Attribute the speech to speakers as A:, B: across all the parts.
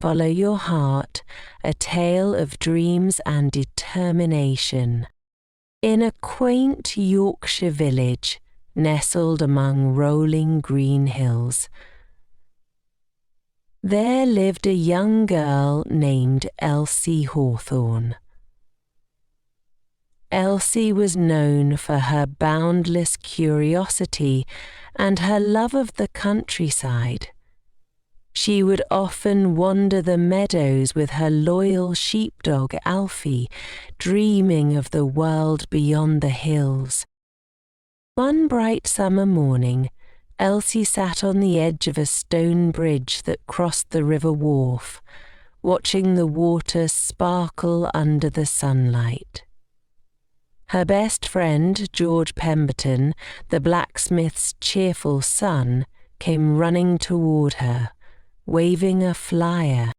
A: Follow your heart, a tale of dreams and determination. In a quaint Yorkshire village, nestled among rolling green hills, there lived a young girl named Elsie Hawthorne. Elsie was known for her boundless curiosity and her love of the countryside. She would often wander the meadows with her loyal sheepdog Alfie, dreaming of the world beyond the hills. One bright summer morning, Elsie sat on the edge of a stone bridge that crossed the river wharf, watching the water sparkle under the sunlight. Her best friend, George Pemberton, the blacksmith's cheerful son, came running toward her, waving a flyer.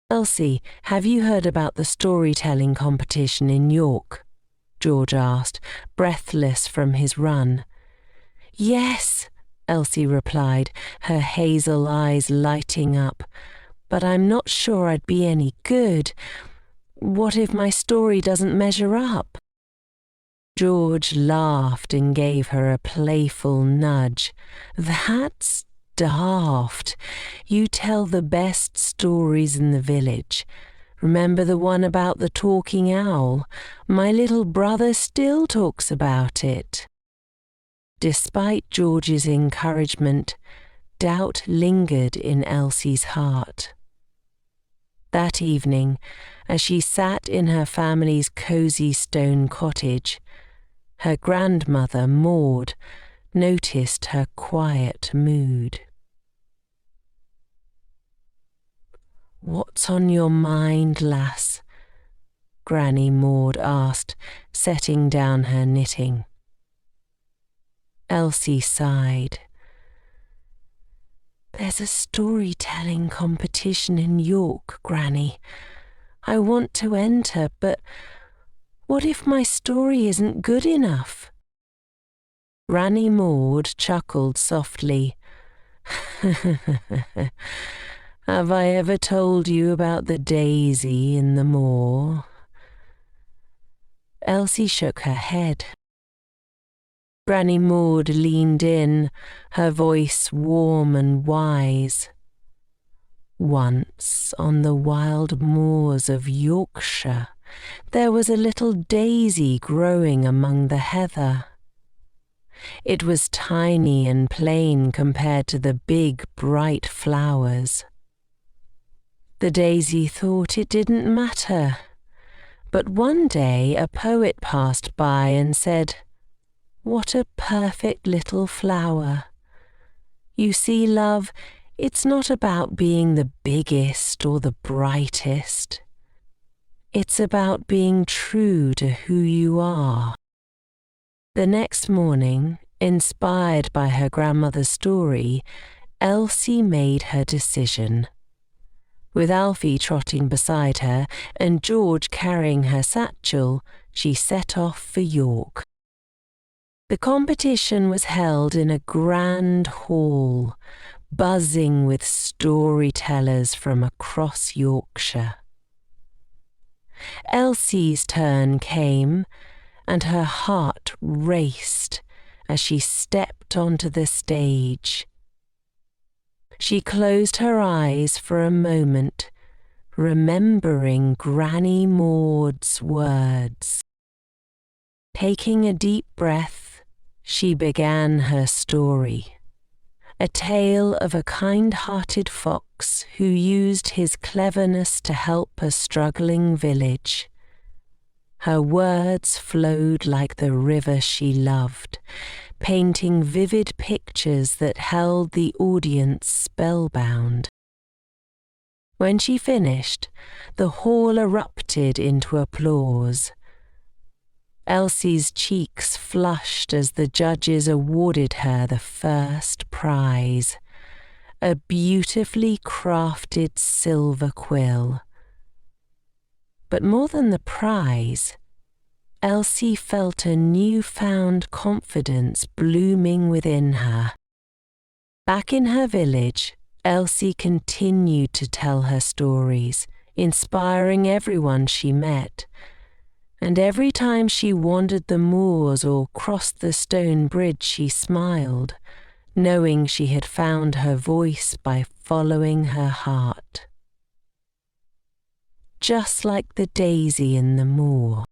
A: "Elsie, have you heard about the storytelling competition in York?" George asked, breathless from his run. "Yes," Elsie replied, her hazel eyes lighting up, "but I'm not sure I'd be any good. What if my story doesn't measure up?" George laughed and gave her a playful nudge. "That's daft. You tell the best stories in the village. Remember the one about the talking owl? My little brother still talks about it." Despite George's encouragement, doubt lingered in Elsie's heart. That evening, as she sat in her family's cosy stone cottage, her grandmother, Maude, noticed her quiet mood. "What's on your mind, lass?" Granny Maude asked, setting down her knitting. Elsie sighed. "There's a storytelling competition in York, Granny. I want to enter, but what if my story isn't good enough?" Granny Maude chuckled softly. "Have I ever told you about the daisy in the moor?" Elsie shook her head. Granny Maude leaned in, her voice warm and wise. "Once on the wild moors of Yorkshire, there was a little daisy growing among the heather. It was tiny and plain compared to the big, bright flowers. The daisy thought it didn't matter, but one day a poet passed by and said, 'What a perfect little flower. You see, love, it's not about being the biggest or the brightest. It's about being true to who you are.'" The next morning, inspired by her grandmother's story, Elsie made her decision. With Alfie trotting beside her and George carrying her satchel, she set off for York. The competition was held in a grand hall, buzzing with storytellers from across Yorkshire. Elsie's turn came, and her heart raced as she stepped onto the stage. She closed her eyes for a moment, remembering Granny Maude's words. Taking a deep breath, she began her story. A tale of a kind-hearted fox who used his cleverness to help a struggling village. Her words flowed like the river she loved, painting vivid pictures that held the audience spellbound. When she finished, the hall erupted into applause. Elsie's cheeks flushed as the judges awarded her the first prize, a beautifully crafted silver quill. But more than the prize, Elsie felt a newfound confidence blooming within her. Back in her village, Elsie continued to tell her stories, inspiring everyone she met, and every time she wandered the moors or crossed the stone bridge she smiled, knowing she had found her voice by following her heart. Just like the daisy in the moor.